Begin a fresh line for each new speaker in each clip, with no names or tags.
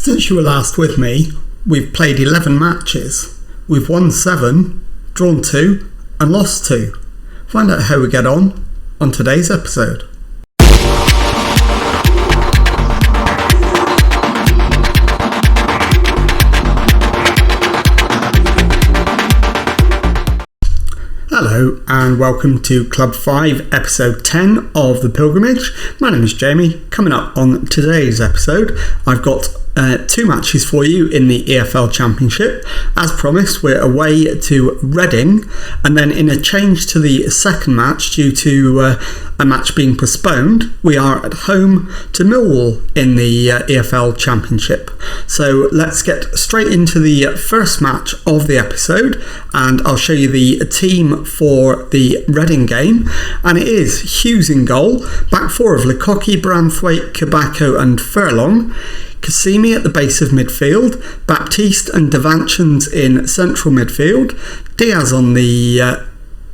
Since you were last with me, we've played 11 matches. We've won 7, drawn 2 and lost 2. Find out how we get on today's episode. Hello and welcome to Club 5 episode 10 of The Pilgrimage. My name is Jamie. Coming up on today's episode, I've got 2 matches for you in the EFL Championship. As promised, we're away to Reading, and then in a change to the second match due to a match being postponed, we are at home to Millwall in the EFL Championship. So let's get straight into the first match of the episode, and I'll show you the team for the Reading game. And it is Hughes in goal, back 4 of Lukaku, Branthwaite, Kabako and Furlong, Cassini at the base of midfield, Baptiste and Devanchins in central midfield, Diaz on the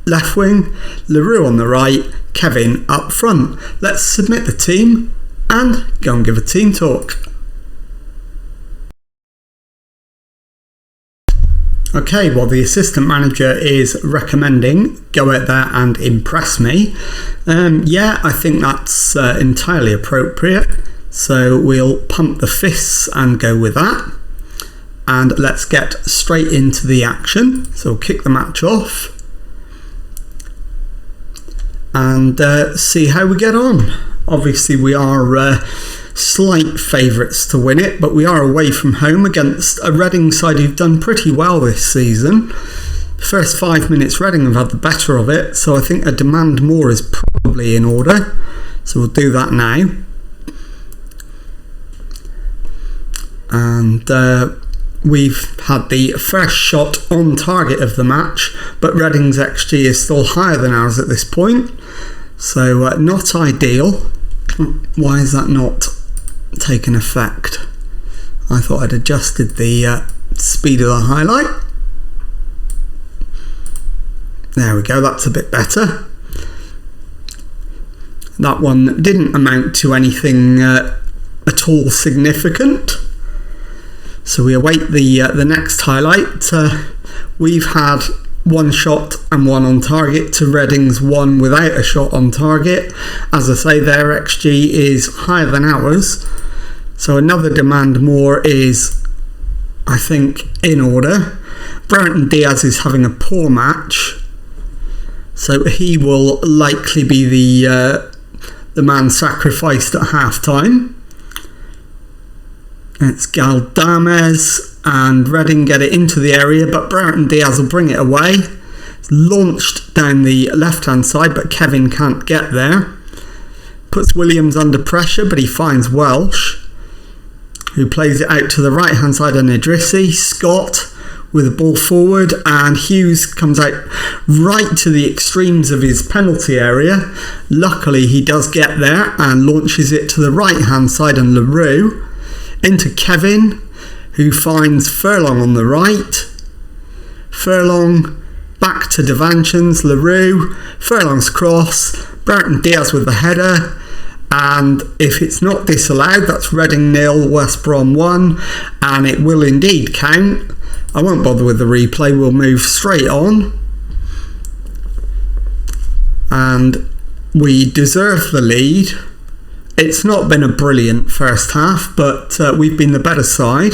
left wing, Leroux on the right, Kevin up front. Let's submit the team and go and give a team talk. Okay, well, the assistant manager is recommending go out there and impress me. I think that's entirely appropriate. So we'll pump the fists and go with that. And let's get straight into the action. So we'll kick the match off and see how we get on. Obviously we are slight favourites to win it, but we are away from home against a Reading side who've done pretty well this season. First 5 minutes Reading have had the better of it, so I think a demand more is probably in order. So we'll do that now. And we've had the first shot on target of the match, but Reading's XG is still higher than ours at this point, so not ideal. Why is that not taking effect? I thought I'd adjusted the speed of the highlight. There we go, that's a bit better. That one didn't amount to anything at all significant. So we await the next highlight. We've had 1 shot and 1 on target to Reading's 1 without a shot on target. As I say, their XG is higher than ours. So another demand more is, I think, in order. Brereton Diaz is having a poor match, so he will likely be the man sacrificed at half time. It's Galdames and Reading get it into the area, but Brereton Diaz will bring it away. It's launched down the left hand side, but Kevin can't get there. Puts Williams under pressure, but he finds Welsh, who plays it out to the right hand side on Idrissi. Scott with the ball forward, and Hughes comes out right to the extremes of his penalty area. Luckily he does get there and launches it to the right hand side on Leroux. Into Kevin, who finds Furlong on the right. Furlong back to Devanchins, Leroux, Furlong's cross, Brereton Diaz with the header, and if it's not disallowed, that's Reading 0, West Brom 1, and it will indeed count. I won't bother with the replay, we'll move straight on. And we deserve the lead. It's not been a brilliant first half, but we've been the better side.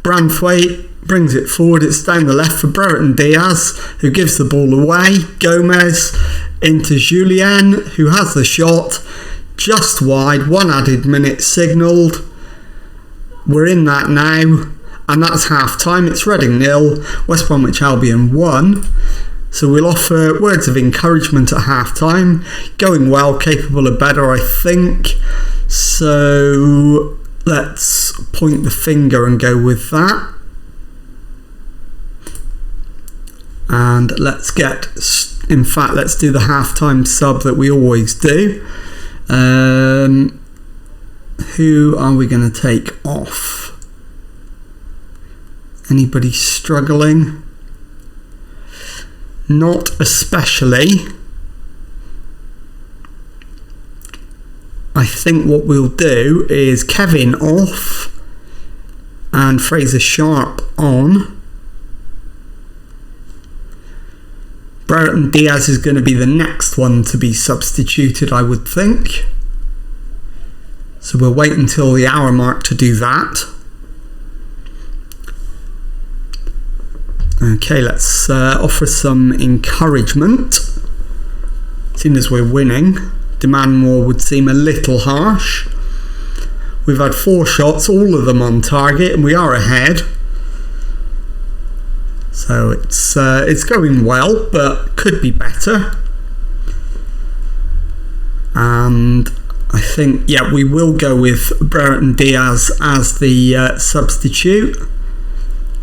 Branthwaite brings it forward. It's down the left for Brereton Diaz, who gives the ball away. Gomez into Julien, who has the shot just wide. 1 added minute signalled. We're in that now, and that's half time. It's Reading 0, West Bromwich Albion 1. So we'll offer words of encouragement at half-time. Going well, capable of better, I think. So let's point the finger and go with that. And let's do the half-time sub that we always do. Who are we going to take off? Anybody struggling? Not especially. I think what we'll do is Kevin off, and Fraser Sharp on. Brereton Diaz is going to be the next one to be substituted, I would think. So we'll wait until the hour mark to do that. Okay, let's offer some encouragement. Seeing as we're winning, demand more would seem a little harsh. We've had 4 shots, all of them on target, and we are ahead. So it's going well, but could be better. And I think, yeah, we will go with Brereton Diaz as the substitute.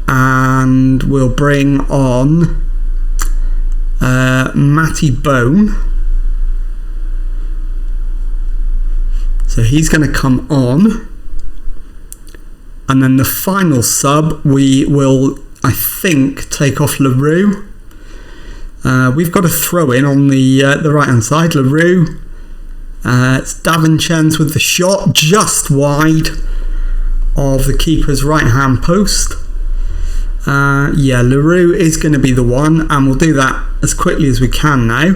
And we'll bring on Matty Bone. So he's going to come on. And then the final sub, we will, I think, take off LaRue. We've got a throw in on the right hand side. LaRue. It's Davinchens with the shot just wide of the keeper's right hand post. Yeah, LaRue is going to be the one, and we'll do that as quickly as we can now.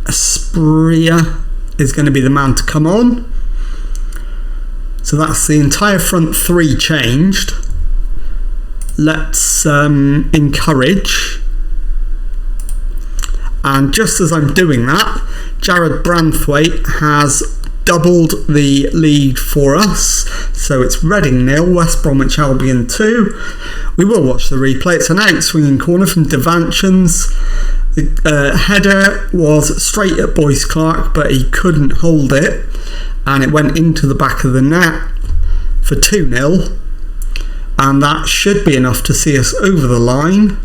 Aspria is going to be the man to come on. So that's the entire front 3 changed. Let's encourage. And just as I'm doing that, Jared Branthwaite has doubled the lead for us. So it's Reading 0, West Bromwich Albion 2. We will watch the replay. It's an out-swinging corner from Davinchens. The header was straight at Boyce Clark, but he couldn't hold it, and it went into the back of the net for 2-0. And that should be enough to see us over the line,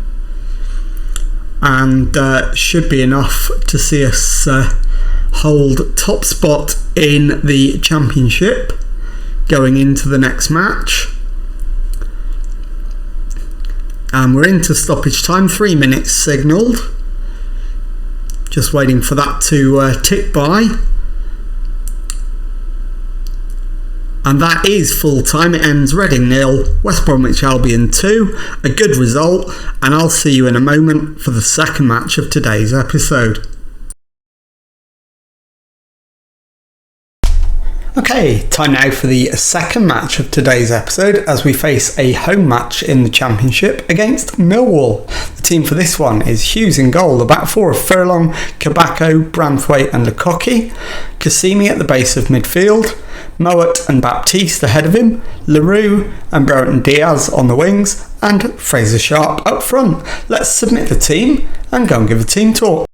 and should be enough to see us hold top spot in the Championship going into the next match. And we're into stoppage time, 3 minutes signalled. Just waiting for that to tick by. And that is full time. It ends Reading 0, West Bromwich Albion 2. A good result, and I'll see you in a moment for the second match of today's episode. Okay, time now for the second match of today's episode as we face a home match in the Championship against Millwall. The team for this one is Hughes in goal, the back 4 of Furlong, Kabako, Branthwaite and Lukoki, Cassimi at the base of midfield, Mowat and Baptiste ahead of him, LaRue and Brereton Diaz on the wings, and Fraser Sharp up front. Let's submit the team and go and give a team talk.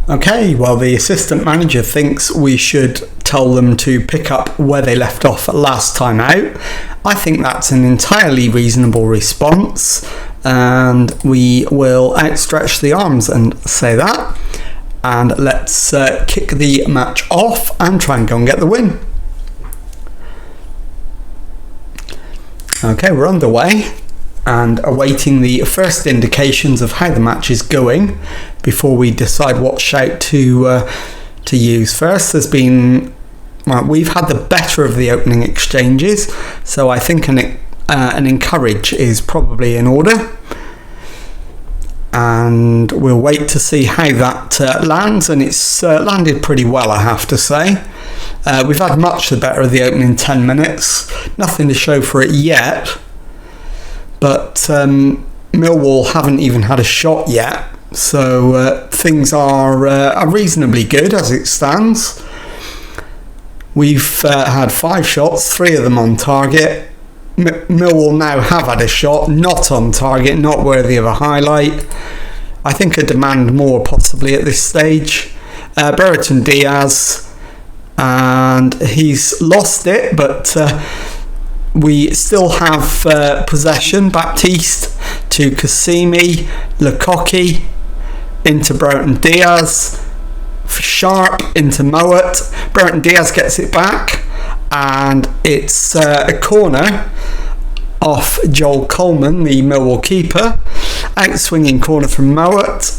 Okay, well, the assistant manager thinks we should tell them to pick up where they left off last time out. I think that's an entirely reasonable response, and we will outstretch the arms and say that. And let's kick the match off and try and go and get the win. Okay, we're underway and awaiting the first indications of how the match is going before we decide what shout to use first. We've had the better of the opening exchanges, so I think an encourage is probably in order, and we'll wait to see how that lands, and it's landed pretty well, I have to say. We've had much the better of the opening 10 minutes, nothing to show for it yet, but Millwall haven't even had a shot yet, so things are reasonably good as it stands. We've had 5 shots, 3 of them on target. Millwall now have had a shot, not on target, not worthy of a highlight. I think a demand more possibly at this stage. Brereton Diaz, and he's lost it, but we still have possession. Baptiste to Cassimi, Lukoki into Brereton Diaz, Sharp into Mowat. Brereton Diaz gets it back, and it's a corner off Joel Coleman, the Millwall keeper. Out swinging corner from Mowat.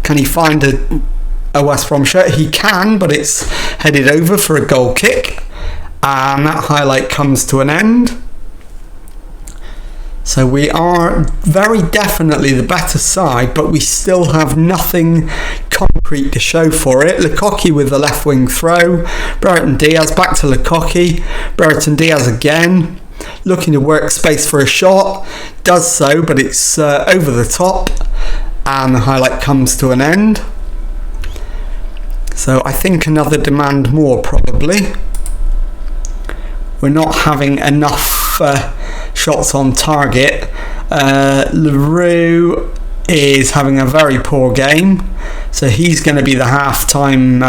Can he find a West Brom shirt. He can, but it's headed over for a goal kick, and that highlight comes to an end. So we are very definitely the better side, but we still have nothing concrete to show for it. Lukaku with the left wing throw. Brereton Diaz back to Lukaku. Brereton Diaz again, looking to work space for a shot. Does so, but it's over the top, and the highlight comes to an end. So I think another demand more probably. We're not having enough shots on target. LaRue is having a very poor game, so he's going to be the half-time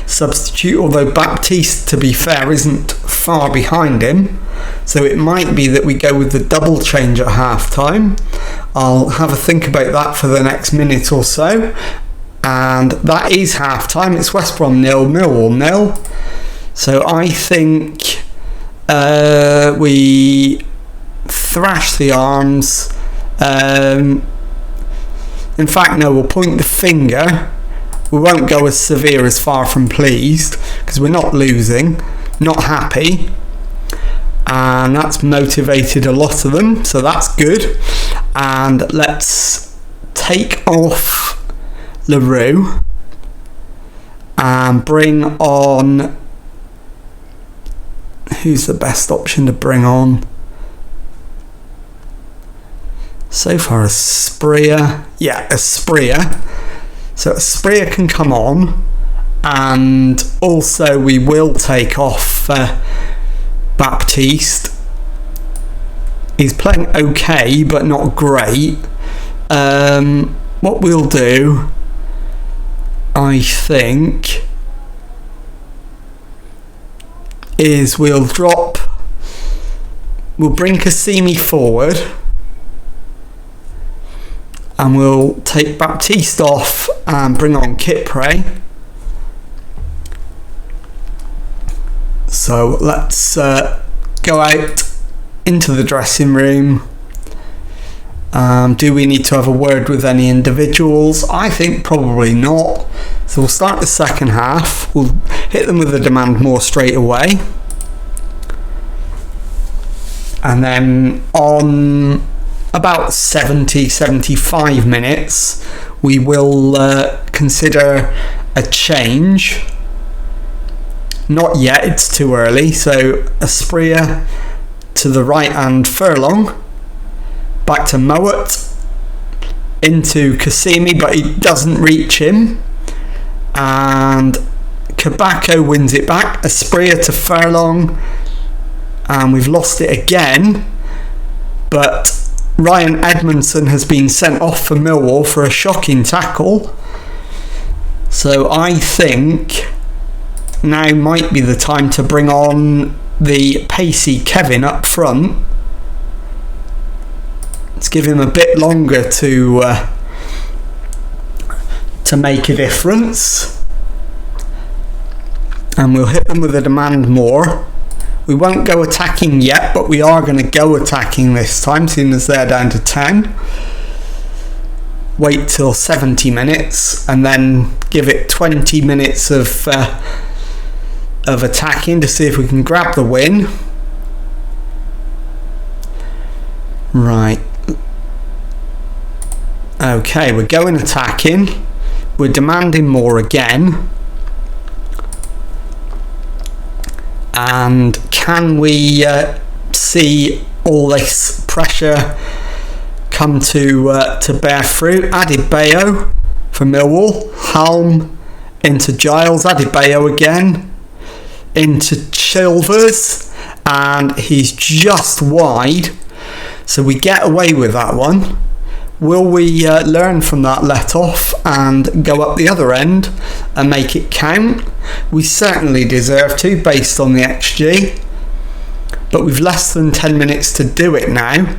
substitute, although Baptiste, to be fair, isn't far behind him, so it might be that we go with the double change at half-time. I'll have a think about that for the next minute or so, and that is half-time. It's West Brom 0, Millwall 0, so I think we thrash the arms. In fact, no, we'll point the finger. We won't go as severe as far from pleased, because we're not losing, not happy, and that's motivated a lot of them, so that's good. And let's take off LaRue and bring on, who's the best option to bring on? So far, Asprilla. Yeah, Asprilla. So Asprilla can come on, and also we will take off Baptiste. He's playing okay, but not great. What we'll do, I think, is we'll bring Cassini forward, and we'll take Baptiste off and bring on Kipre. So let's go out into the dressing room. Do we need to have a word with any individuals? I think probably not. So we'll start the second half. We'll hit them with a demand more straight away. And then on about 70-75 minutes, we will consider a change. Not yet, it's too early. So Asprilla to the right and Furlong. Back to Mowat. Into Cassini, but he doesn't reach him. And Kabako wins it back. Asprilla to Furlong. And we've lost it again. But Ryan Edmondson has been sent off for Millwall for a shocking tackle. So I think now might be the time to bring on the pacey Kevin up front. Let's give him a bit longer to make a difference. And we'll hit them with a demand more. We won't go attacking yet, but we are going to go attacking this time, seeing as they're down to 10. Wait till 70 minutes, and then give it 20 minutes of attacking to see if we can grab the win. Right. Okay, we're going attacking. We're demanding more again. And can we see all this pressure come to bear fruit? Adebayo for Millwall. Helm into Giles. Adebayo again into Chilvers, and he's just wide, so we get away with that one. Will we learn from that let off and go up the other end and make it count? We certainly deserve to, based on the XG, but we've less than 10 minutes to do it now.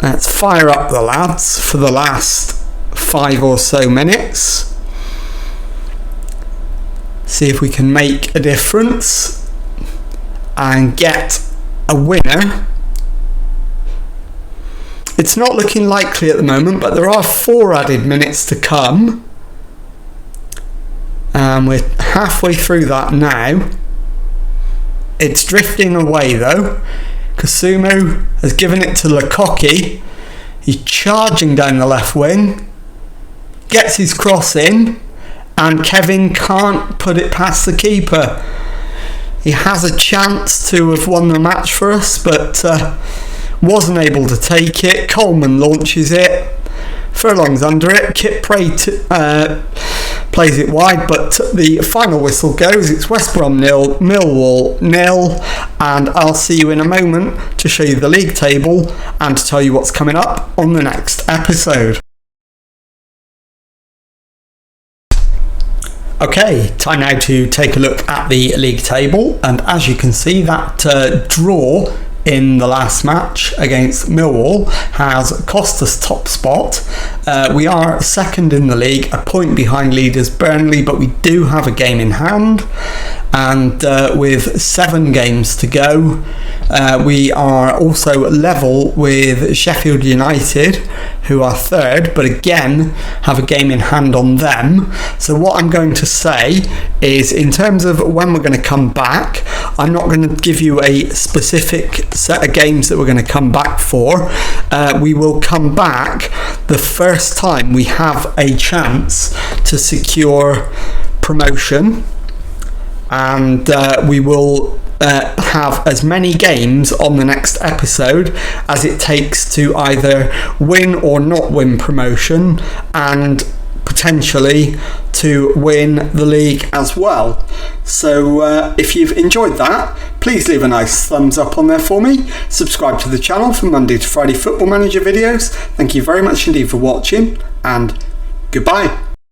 Let's fire up the lads for the last 5 or so minutes. See if we can make a difference and get a winner. It's not looking likely at the moment, but there are 4 added minutes to come. And we're halfway through that now. It's drifting away though. Kasumu has given it to Lukoki. He's charging down the left wing. Gets his cross in. And Kevin can't put it past the keeper. He has a chance to have won the match for us, but wasn't able to take it. Coleman launches it. Furlong's under it. Kit Pray plays it wide, but the final whistle goes. It's West Brom 0, Millwall 0, and I'll see you in a moment to show you the league table and to tell you what's coming up on the next episode. Okay, time now to take a look at the league table, and as you can see, that draw in the last match against Millwall has cost us top spot. We are second in the league, a point behind leaders Burnley, but we do have a game in hand, and with 7 games to go, we are also level with Sheffield United, who are third, but again have a game in hand on them. So what I'm going to say is, in terms of when we're going to come back, I'm not going to give you a specific set of games that we're going to come back for. We will come back the first time we have a chance to secure promotion, and we will have as many games on the next episode as it takes to either win or not win promotion, and potentially to win the league as well. So if you've enjoyed that, please leave a nice thumbs up on there for me. Subscribe to the channel for Monday to Friday Football Manager videos. Thank you very much indeed for watching, and goodbye.